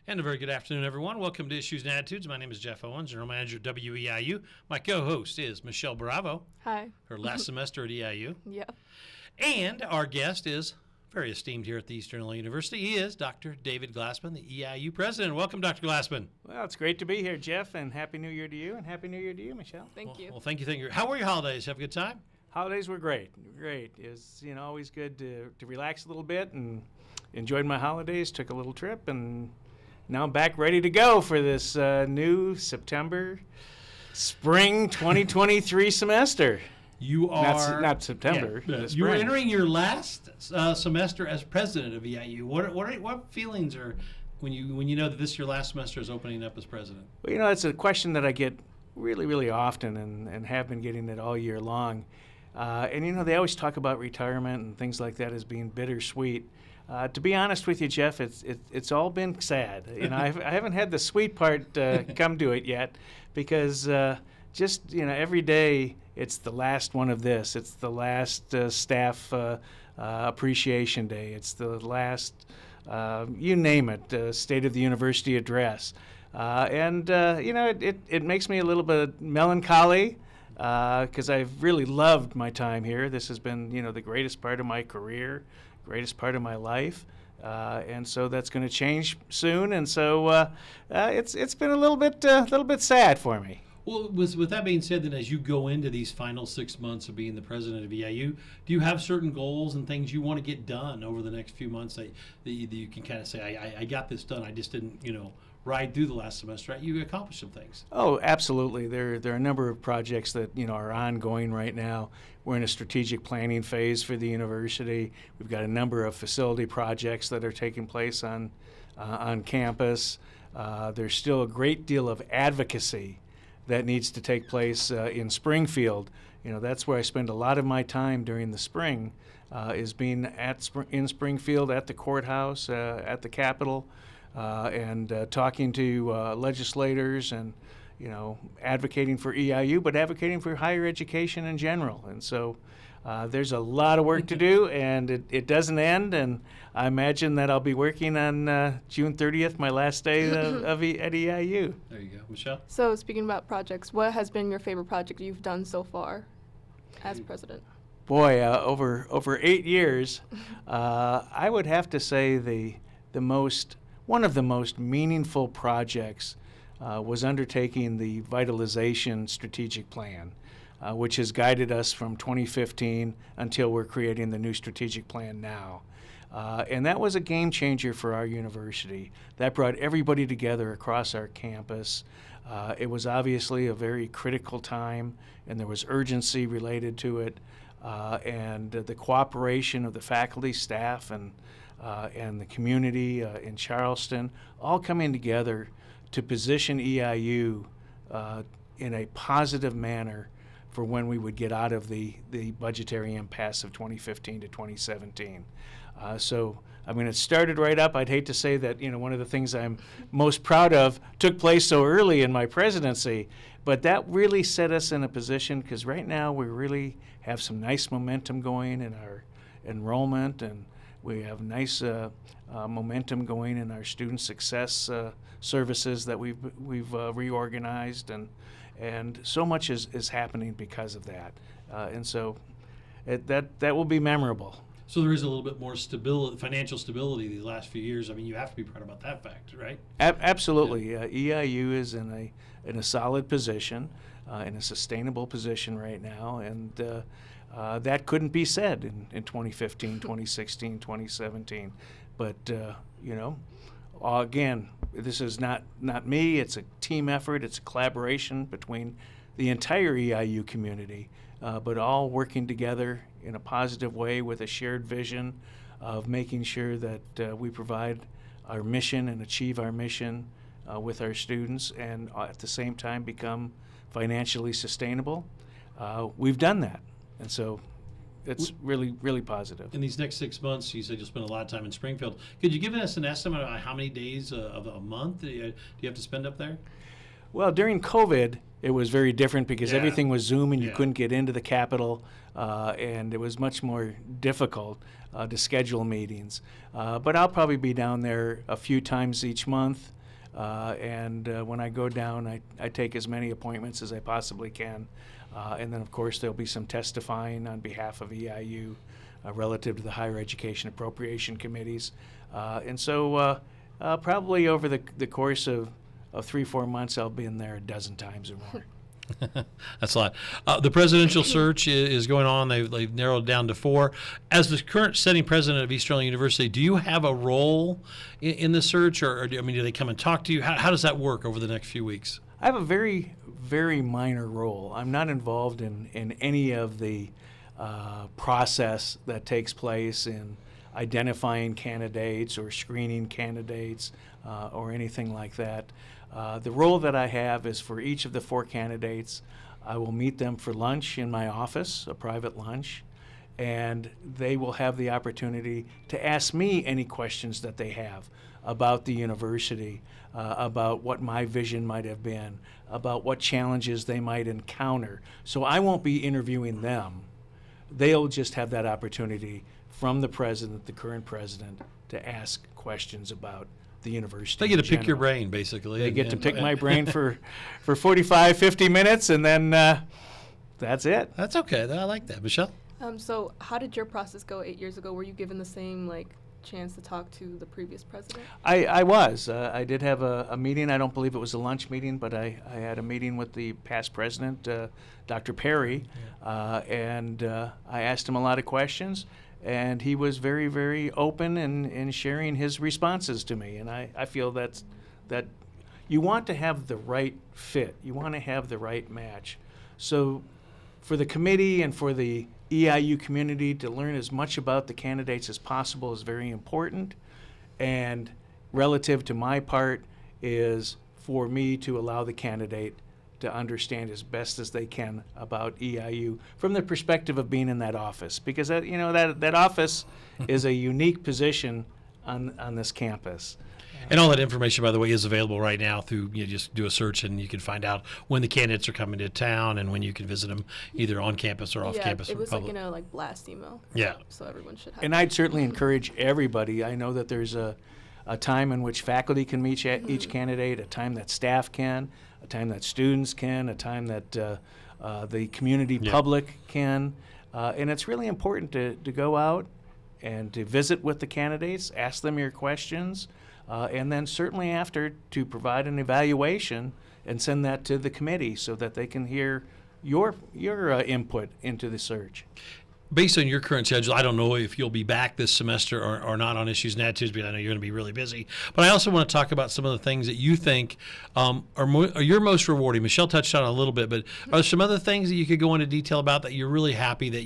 And a very good afternoon, everyone. Welcome to Issues and Attitudes. My name is Jeff Owens, General Manager at WEIU. My co-host is Michelle Bravo. Hi. Her last semester at EIU. Yep. And our guest is very esteemed here at the Eastern Illinois University. He is Dr. David Glassman, the EIU president. Welcome, Dr. Glassman. Well, it's great to be here, Jeff, and Happy New Year to you, and Happy New Year to you, Michelle. Thank you. Well, thank you. How were your holidays? Have a good time? Holidays were great. It's always good to relax a little bit, and enjoyed my holidays. Took a little trip, and now I'm back ready to go for this new spring 2023 semester. You are not September. Yeah, you are entering your last semester as president of EIU. What feelings are when you know that this your last semester is opening up as president? Well, it's a question that I get really often, and have been getting it all year long. And they always talk about retirement and things like that as being bittersweet. To be honest with you, Jeff, it's all been sad. I haven't had the sweet part come to it yet, because every day it's the last one of this. It's the last staff appreciation day. It's the last, you name it, State of the University address. It makes me a little bit melancholy, because I've really loved my time here. This has been, the greatest part of my career, greatest part of my life, and so that's going to change soon. And so it's been a little bit sad for me. Well, with that being said, then as you go into these final 6 months of being the president of EIU, do you have certain goals and things you want to get done over the next few months that you can kind of say, I got this done. I just didn't, ride through the last semester. Right? You accomplished some things. Oh, absolutely. There are a number of projects that are ongoing right now. We're in a strategic planning phase for the university. We've got a number of facility projects that are taking place on campus. There's still a great deal of advocacy that needs to take place in Springfield. That's where I spend a lot of my time during the spring, is being in Springfield, at the courthouse, at the Capitol, and talking to legislators and advocating for EIU, but advocating for higher education in general. And so there's a lot of work to do, and it doesn't end. And I imagine that I'll be working on June 30th, my last day at EIU. There you go. Michelle? So speaking about projects, what has been your favorite project you've done so far as president? Boy, over 8 years, I would have to say one of the most meaningful projects was undertaking the Vitalization Strategic Plan, which has guided us from 2015 until we're creating the new strategic plan now. And that was a game changer for our university. That brought everybody together across our campus. It was obviously a very critical time, and there was urgency related to it. And the cooperation of the faculty, staff, and the community in Charleston, all coming together to position EIU in a positive manner for when we would get out of the budgetary impasse of 2015 to 2017. So it started right up. I'd hate to say that one of the things I'm most proud of took place so early in my presidency, but that really set us in a position, because right now we really have some nice momentum going in our enrollment, and we have nice momentum going in our student success services that we've reorganized, and so much is happening because of that. And so that will be memorable. So there is a little bit more stability, financial stability these last few years. I mean, you have to be proud about that fact, right? Absolutely. Yeah. EIU is in a solid position, in a sustainable position right now, and that couldn't be said in 2015, 2016, 2017. But, again, this is not me. It's a team effort. It's a collaboration between the entire EIU community, but all working together in a positive way with a shared vision of making sure that we provide our mission and achieve our mission with our students, and at the same time become financially sustainable. We've done that, and so it's really positive. In these next 6 months, you said you'll spend a lot of time in Springfield. Could you give us an estimate of how many days of a month do you have to spend up there? Well, during COVID, it was very different because everything was Zoom and you couldn't get into the Capitol, and it was much more difficult to schedule meetings. But I'll probably be down there a few times each month, and when I go down, I take as many appointments as I possibly can. And then, of course, there'll be some testifying on behalf of EIU relative to the higher education appropriation committees. And so probably over the course of 3-4 months, I'll be in there a dozen times or more. That's a lot. The presidential search is going on. They've narrowed it down to 4. As the current sitting president of East Sterling University, do you have a role in the search, or do they come and talk to you? How does that work over the next few weeks? I have a very, very minor role. I'm not involved in any of the process that takes place in identifying candidates or screening candidates or anything like that. The role that I have is for each of the 4 candidates, I will meet them for lunch in my office, a private lunch, and they will have the opportunity to ask me any questions that they have about the university, about what my vision might have been, about what challenges they might encounter. So I won't be interviewing them. They'll just have that opportunity from the president, the current president, to ask questions about the university. They get to in pick your general. brain, basically. They get to pick my brain for 45, 50 minutes, and then that's it. That's okay. I like that. Michelle? So how did your process go 8 years ago? Were you given the same chance to talk to the previous president? I was. I did have a meeting. I don't believe it was a lunch meeting, but I had a meeting with the past president, Dr. Perry, and I asked him a lot of questions. And he was very, very open in sharing his responses to me. And I feel that you want to have the right fit. You want to have the right match. So for the committee and for the EIU community to learn as much about the candidates as possible is very important. And relative to my part is for me to allow the candidate to understand as best as they can about EIU from the perspective of being in that office, because that office is a unique position on this campus. And all that information, by the way, is available right now through, just do a search and you can find out when the candidates are coming to town and when you can visit them either on campus or off campus. It was public. in a blast email. Yeah. So everyone should have And I'd certainly encourage everybody. I know that there's a time in which faculty can meet each candidate, a time that staff can, a time that students can, a time that the community public can. And it's really important to go out and to visit with the candidates, ask them your questions, and then certainly after to provide an evaluation and send that to the committee so that they can hear your input into the search. Based on your current schedule, I don't know if you'll be back this semester or not on Issues and Attitudes, because I know you're going to be really busy. But I also want to talk about some of the things that you think are your most rewarding. Michelle touched on it a little bit, but are there some other things that you could go into detail about that you're really happy that,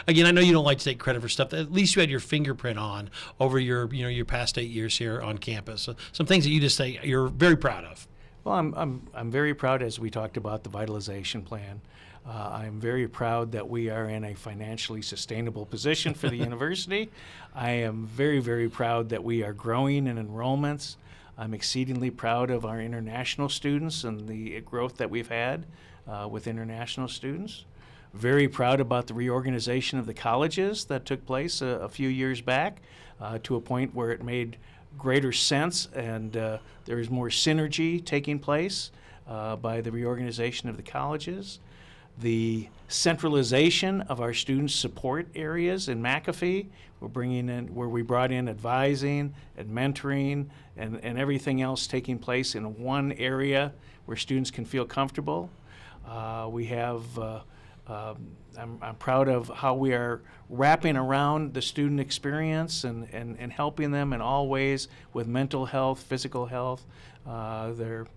again, I know you don't like to take credit for stuff that at least you had your fingerprint on over your past 8 years here on campus. So some things that you just say you're very proud of. Well, I'm very proud, as we talked about, the vitalization plan. I'm very proud that we are in a financially sustainable position for the university. I am very, very proud that we are growing in enrollments. I'm exceedingly proud of our international students and the growth that we've had with international students. Very proud about the reorganization of the colleges that took place a few years back to a point where it made greater sense and there is more synergy taking place by the reorganization of the colleges. The centralization of our student support areas in McAfee, where we brought in advising and mentoring and everything else taking place in one area where students can feel comfortable. I'm proud of how we are wrapping around the student experience and helping them in all ways with mental health, physical health, the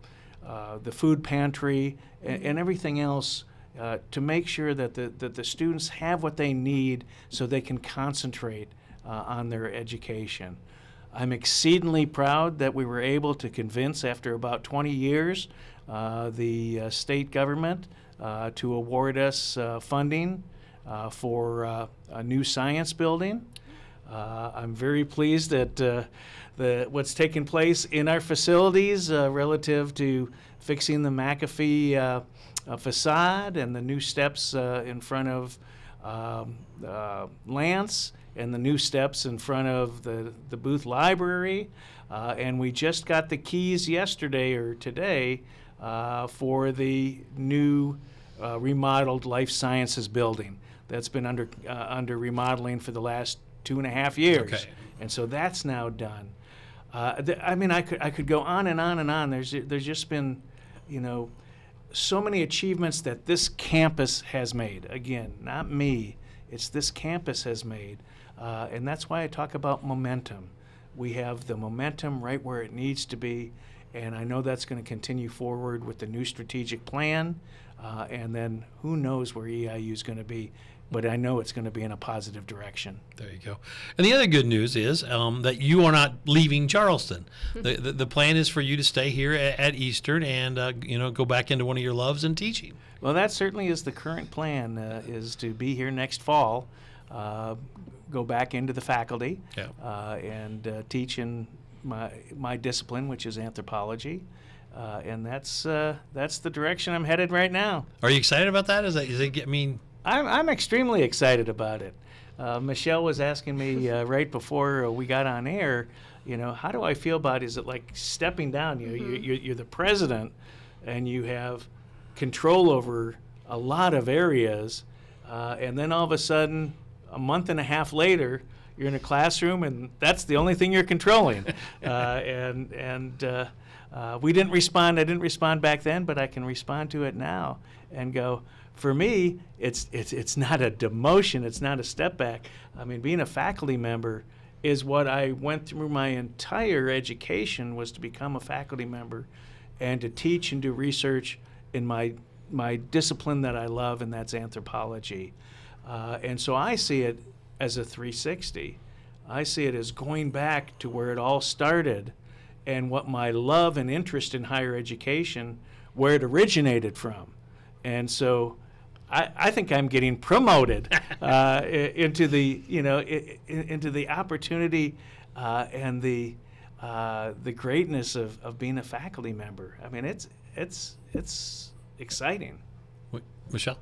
food pantry, and everything else. To make sure that the students have what they need so they can concentrate on their education. I'm exceedingly proud that we were able to convince, after about 20 years, the state government to award us funding for a new science building. I'm very pleased that what's taking place in our facilities relative to fixing the McAfee facade and the new steps in front of Lance and the new steps in front of the Booth Library. And we just got the keys yesterday or today for the new remodeled life sciences building that's been under remodeling for the last 2.5 years. Okay. And so that's now done. I mean, I could go on and on and on. There's just been, so many achievements that this campus has made. Again, not me. It's this campus has made. And that's why I talk about momentum. We have the momentum right where it needs to be, and I know that's going to continue forward with the new strategic plan, and then who knows where EIU is going to be, but I know it's going to be in a positive direction. There you go. And the other good news is that you are not leaving Charleston. The plan is for you to stay here at Eastern and go back into one of your loves in teaching. Well, that certainly is the current plan, is to be here next fall, go back into the faculty, and teach in my discipline, which is anthropology, and that's the direction I'm headed right now. Are you excited about that? I'm extremely excited about it. Michelle was asking me right before we got on air, how do I feel about it? Is it like stepping down? You're the president, and you have control over a lot of areas, and then all of a sudden, a month and a half later, you're in a classroom, and that's the only thing you're controlling. We didn't respond. I didn't respond back then, but I can respond to it now and go. For me, it's not a demotion. It's not a step back. I mean, being a faculty member is what I went through my entire education, was to become a faculty member and to teach and do research in my discipline that I love, and that's anthropology. And so I see it as a 360. I see it as going back to where it all started and what my love and interest in higher education, where it originated from. And so I think I'm getting promoted into the into the opportunity and the greatness of being a faculty member. I mean, it's exciting. Michelle?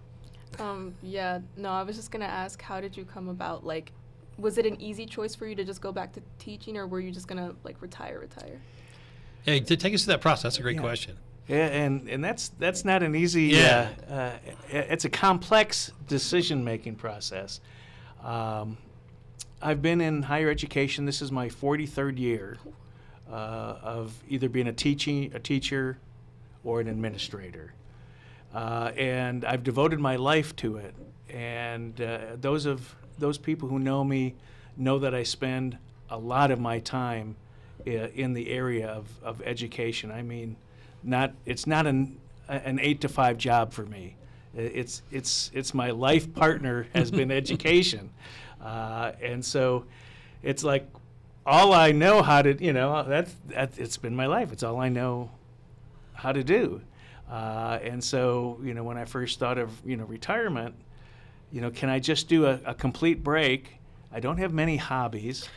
Yeah, no, I was just going to ask, how did you come about, was it an easy choice for you to just go back to teaching, or were you just going to, retire? Yeah, take us through that process. That's a great question. Yeah, and that's not an easy, it's a complex decision-making process. I've been in higher education. This is my 43rd year of either being a teacher or an administrator. And I've devoted my life to it. And those people who know me know that I spend a lot of my time in the area of education. I mean, it's not an 8-to-5 job for me. It's my life partner has been education, and so it's like all I know how to. It's been my life. It's all I know how to do. And so, when I first thought of, retirement, can I just do a complete break? I don't have many hobbies.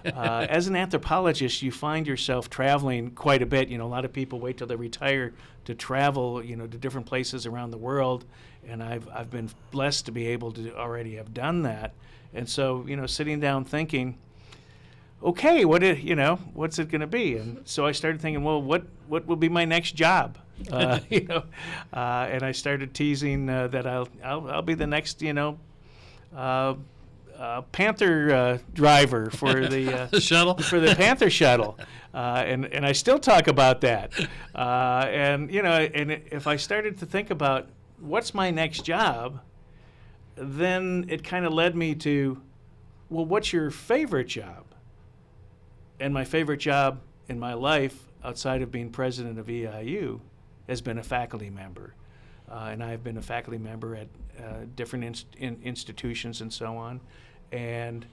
As an anthropologist, you find yourself traveling quite a bit. A lot of people wait till they retire to travel, to different places around the world. And I've been blessed to be able to already have done that. And so, sitting down thinking, okay, what's it going to be? And so I started thinking, well, what will be my next job? And I started teasing that I'll be the next, Panther driver for the the shuttle, for the Panther shuttle, and I still talk about that. And if I started to think about what's my next job, then it kind of led me to, well, what's your favorite job? And my favorite job in my life, outside of being president of EIU, has been a faculty member. And I've been a faculty member at different institutions and so on. And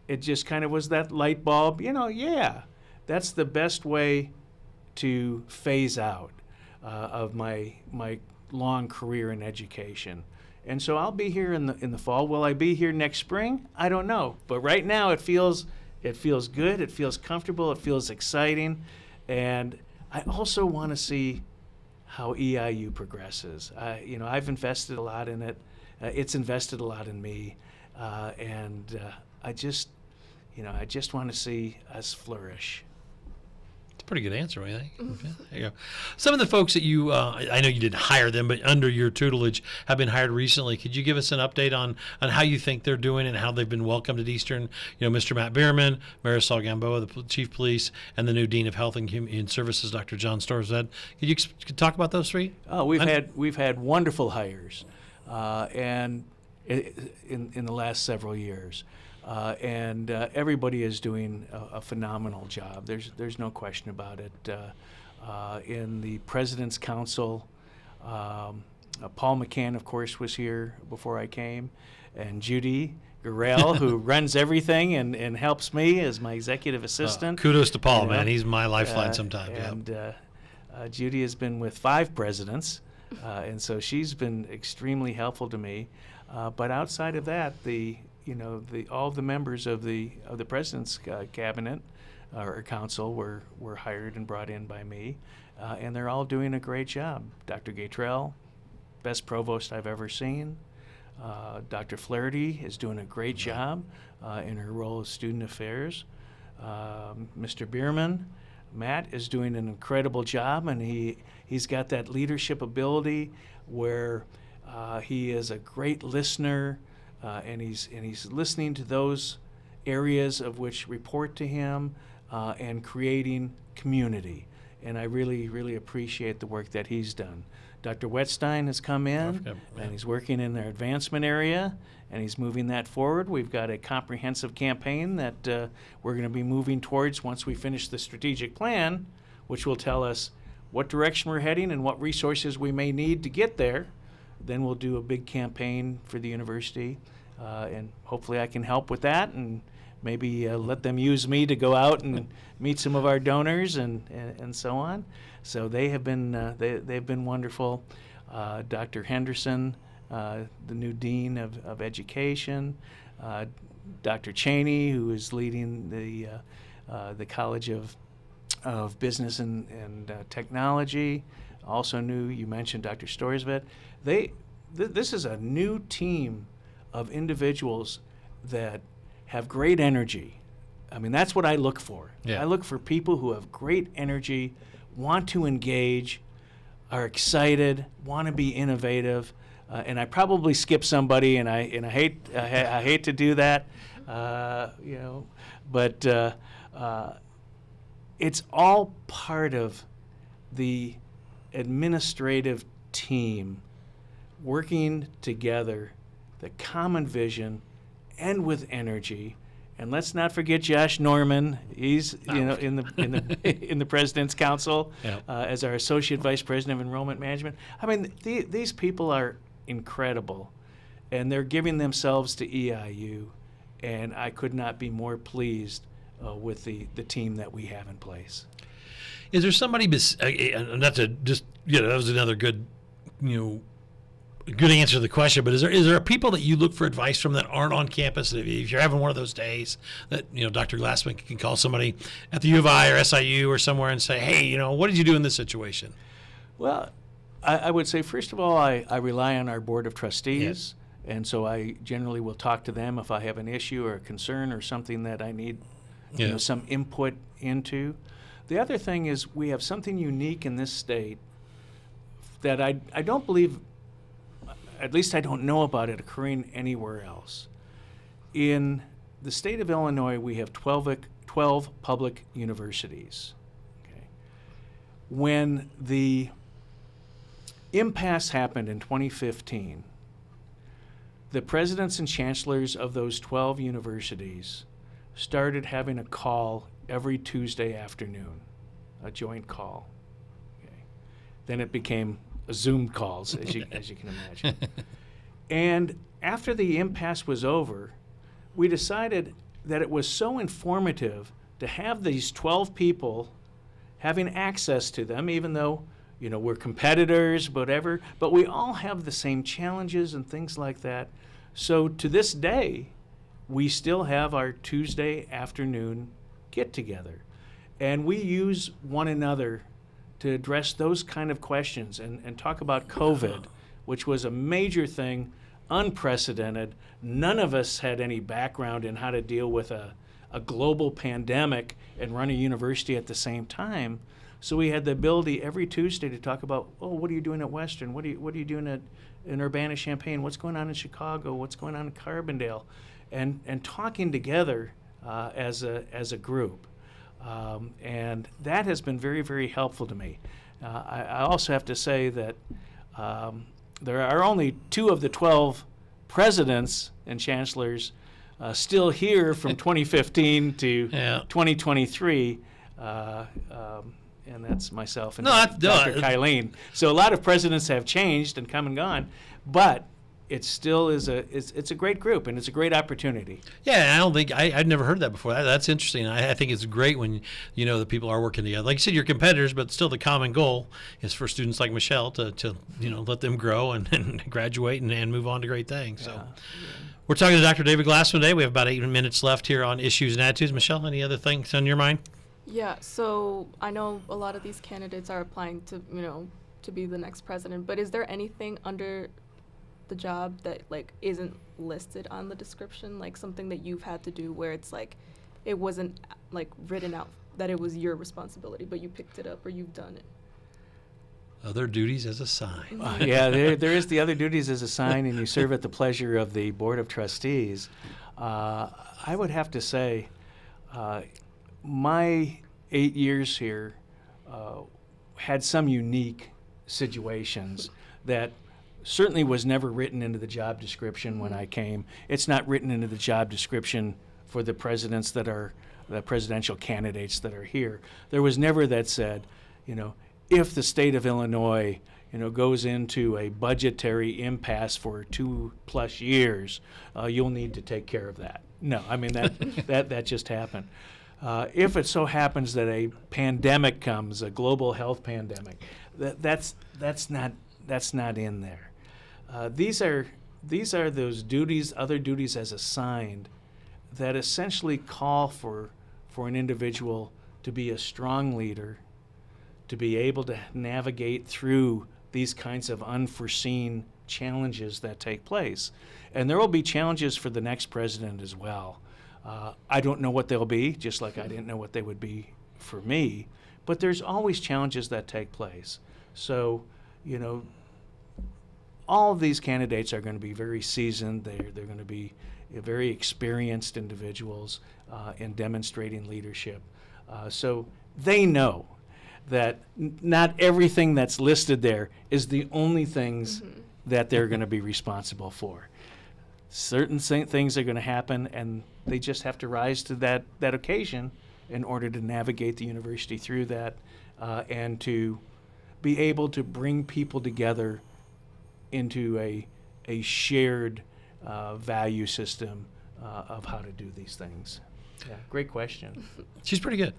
it just kind of was that light bulb, that's the best way to phase out of my long career in education. And so I'll be here in the fall. Will I be here next spring? I don't know. But right now it feels good, it feels comfortable, it feels exciting. And I also want to see how EIU progresses. I've invested a lot in it. It's invested a lot in me, and I just want to see us flourish. pretty good answer, I think. Okay, there you go. Some of the folks that you, I know you didn't hire them, but under your tutelage have been hired recently. Could you give us an update on how you think they're doing and how they've been welcomed at Eastern? You know, Mr. Matt Bierman, Marisol Gamboa, the Chief Police, and the new Dean of Health and Human Services, Dr. John Storzed. Could you talk about those three? We've had wonderful hires, and in the last several years. And everybody is doing a phenomenal job. There's no question about it. In the President's Council, Paul McCann, of course, was here before I came, and Judy Gurrell, who runs everything and helps me as my executive assistant. Kudos to Paul, man. He's my lifeline sometimes. And Judy has been with 5 presidents, and so she's been extremely helpful to me. But outside of that, all the members of the president's cabinet or council were hired and brought in by me, and they're all doing a great job. Dr. Gatrell, best provost I've ever seen. Dr. Flaherty is doing a great job in her role as student affairs. Mr. Bierman, Matt, is doing an incredible job, and he's got that leadership ability where he is a great listener. And he's listening to those areas of which report to him and creating community. And I really, really appreciate the work that he's done. Dr. Wetstein has come in, and he's working in their advancement area, and he's moving that forward. We've got a comprehensive campaign that we're going to be moving towards once we finish the strategic plan, which will tell us what direction we're heading and what resources we may need to get there. Then we'll do a big campaign for the university, and hopefully I can help with that, and maybe let them use me to go out and meet some of our donors and so on. So they have been they've been wonderful. Dr. Henderson, the new dean of education, Dr. Cheney, who is leading the College of Business and Technology. Also new, you mentioned Dr. Storzvedt. This is a new team of individuals that have great energy. I mean, that's what I look for. Yeah. I look for people who have great energy, want to engage, are excited, want to be innovative. And I probably skipped somebody, and I hate to do that, but it's all part of the administrative team working together, the common vision, and with energy. And let's not forget Josh Norman. He's in the President's Council as our Associate Vice President of Enrollment Management. I mean, these people are incredible, and they're giving themselves to EIU, and I could not be more pleased with the team that we have in place. Is there somebody, not to just, that was another good, good answer to the question, but is there people that you look for advice from that aren't on campus? If you're having one of those days that, Dr. Glassman can call somebody at the U of I or SIU or somewhere and say, hey, what did you do in this situation? Well, I would say, first of all, I rely on our Board of Trustees, and so I generally will talk to them if I have an issue or a concern or something that I need some input into. The other thing is we have something unique in this state that I don't believe, at least I don't know about it occurring anywhere else. In the state of Illinois, we have 12 public universities. Okay. When the impasse happened in 2015, the presidents and chancellors of those 12 universities started having a call every Tuesday afternoon, a joint call. Okay. Then it became Zoom calls, as you can imagine. And after the impasse was over, we decided that it was so informative to have these 12 people having access to them, even though we're competitors, whatever, but we all have the same challenges and things like that. So to this day, we still have our Tuesday afternoon get-together. And we use one another to address those kind of questions and talk about COVID, which was a major thing, unprecedented. None of us had any background in how to deal with a a global pandemic and run a university at the same time. So we had the ability every Tuesday to talk about, oh, what are you doing at Western? What are you doing in Urbana-Champaign? What's going on in Chicago? What's going on in Carbondale? And talking together as a group. And that has been very, very helpful to me. I also have to say that there are only 2 of the 12 presidents and chancellors still here from 2015 to 2023. And that's myself and Dr. Kylene. So a lot of presidents have changed and come and gone, but it still is it's a great group, and it's a great opportunity. Yeah, I don't think I'd never heard that before. That's interesting. I think it's great when the people are working together. Like you said, you're competitors, but still the common goal is for students like Michelle to let them grow and graduate and move on to great things. So. We're talking to Dr. David Glassman today. We have about 8 minutes left here on Issues and Attitudes. Michelle, any other things on your mind? Yeah, so I know a lot of these candidates are applying to be the next president, but is there anything under the job that isn't listed on the description, like something that you've had to do where it's it wasn't written out that it was your responsibility, but you picked it up or you've done it? Other duties as assigned. Yeah, there is the other duties as assigned, and you serve at the pleasure of the Board of Trustees. I would have to say my 8 years here had some unique situations that certainly was never written into the job description when I came. It's not written into the job description for the presidents that are the presidential candidates that are here. There was never that said, if the state of Illinois, goes into a budgetary impasse for 2+ years, you'll need to take care of that. No, I mean that just happened. If it so happens that a pandemic comes, a global health pandemic, that's not in there. These are those duties, other duties as assigned, that essentially call for an individual to be a strong leader, to be able to navigate through these kinds of unforeseen challenges that take place. And there will be challenges for the next president as well. I don't know what they'll be, just like I didn't know what they would be for me, but there's always challenges that take place. So, all of these candidates are going to be very seasoned. They're going to be very experienced individuals in demonstrating leadership. So they know that not everything that's listed there is the only things that they're going to be responsible for. Certain things are going to happen, and they just have to rise to that occasion in order to navigate the university through that and to be able to bring people together into a shared value system of how to do these things. Yeah, great question. She's pretty good.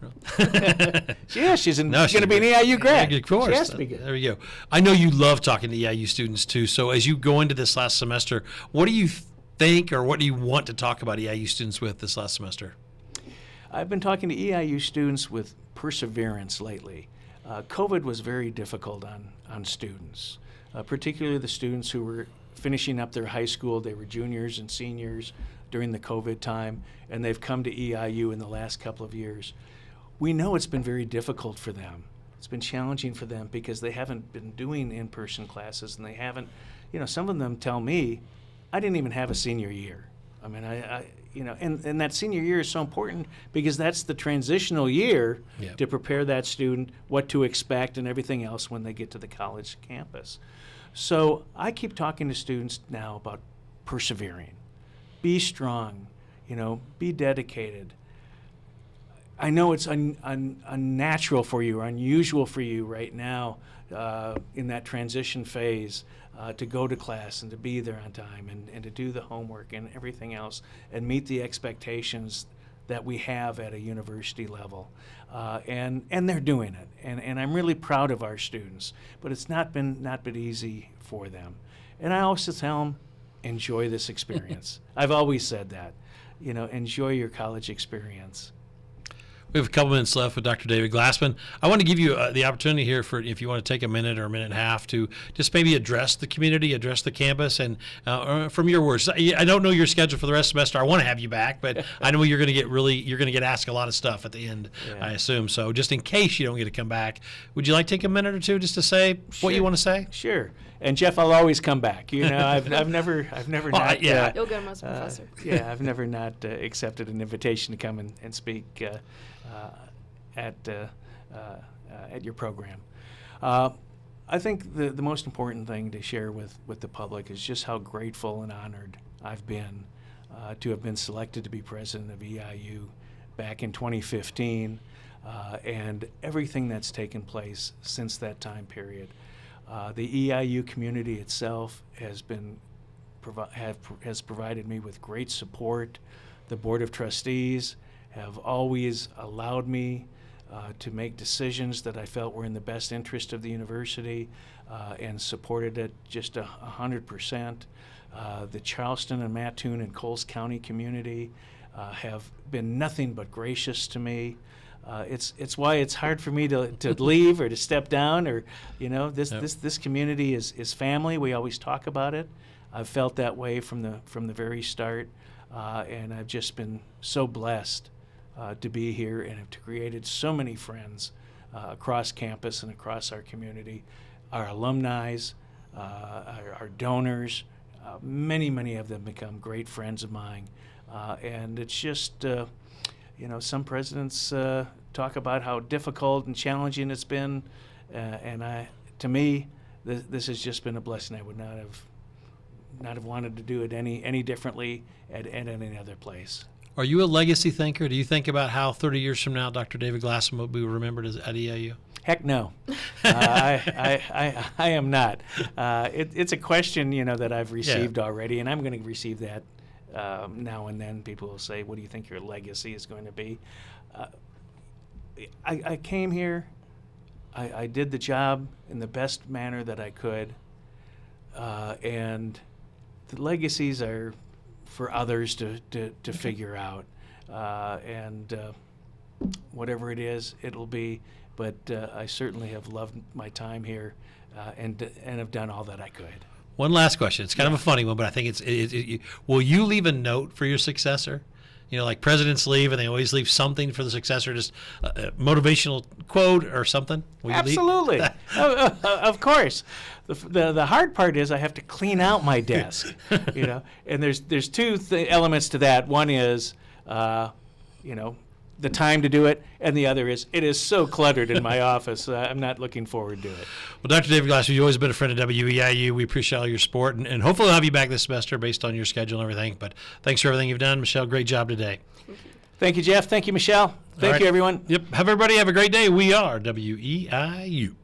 Yeah, she's going to be an EIU grad. Yeah, of course. She has to be good. There we go. I know you love talking to EIU students too. So as you go into this last semester, what do you think, or what do you want to talk about EIU students with this last semester? I've been talking to EIU students with perseverance lately. COVID was very difficult on students, particularly the students who were finishing up their high school. They were juniors and seniors during the COVID time, and they've come to EIU in the last couple of years. We know it's been very difficult for them. It's been challenging for them because they haven't been doing in-person classes, and they haven't, some of them tell me, I didn't even have a senior year. I mean, and that senior year is so important because that's the transitional year to prepare that student, what to expect and everything else when they get to the college campus. So I keep talking to students now about persevering. Be strong, be dedicated. I know it's unnatural for you or unusual for you right now in that transition phase to go to class and to be there on time and to do the homework and everything else and meet the expectations that we have at a university level. And they're doing it. And I'm really proud of our students, but it's not been easy for them. And I also tell them, enjoy this experience. I've always said that, enjoy your college experience. We have a couple minutes left with Dr. David Glassman. I want to give you the opportunity here for if you want to take a minute or a minute and a half to just maybe address the community, address the campus, and from your words. I don't know your schedule for the rest of the semester. I want to have you back, but I know you're going to get asked a lot of stuff at the end, I assume. So just in case you don't get to come back, would you like to take a minute or two just to say what you want to say? Sure. And Jeff, I'll always come back. You know, I've never not. You'll get him as a professor. Yeah, I've never not accepted an invitation to come and speak at your program. I think the most important thing to share with the public is just how grateful and honored I've been to have been selected to be president of EIU back in 2015, and everything that's taken place since that time period. The EIU community itself has provided me with great support. The Board of Trustees have always allowed me to make decisions that I felt were in the best interest of the university and supported it just 100%. The Charleston and Mattoon and Coles County community have been nothing but gracious to me. It's why it's hard for me to leave or to step down, or this community is family. We always talk about it. I've felt that way from the very start, and I've just been so blessed to be here and have created so many friends across campus and across our community. Our alumni, our donors, many of them become great friends of mine, and it's just. Some presidents talk about how difficult and challenging it's been, and to me, this has just been a blessing. I would not have wanted to do it any differently at any other place. Are you a legacy thinker? Do you think about how 30 years from now Dr. David Glassman will be remembered at EIU? Heck no. I am not. It's a question that I've received already, and I'm going to receive that. Now and then people will say, what do you think your legacy is going to be? I came here, I did the job in the best manner that I could, and the legacies are for others to figure out, and whatever it is, it'll be, but I certainly have loved my time here and have done all that I could. One last question. It's kind of a funny one, but I think will you leave a note for your successor? Like presidents leave, and they always leave something for the successor, just a motivational quote or something. Will you Absolutely. Of course. The hard part is I have to clean out my desk, and there's two elements to that. One is, the time to do it, and the other is it is so cluttered in my office. I'm not looking forward to it. Well, Dr. David Glassman, you've always been a friend of WEIU. We appreciate all your support, and hopefully we'll have you back this semester based on your schedule and everything. But thanks for everything you've done. Michelle, great job today. Thank you, Jeff. Thank you, Michelle. Thank you, everyone. Yep. Everybody have a great day. We are WEIU.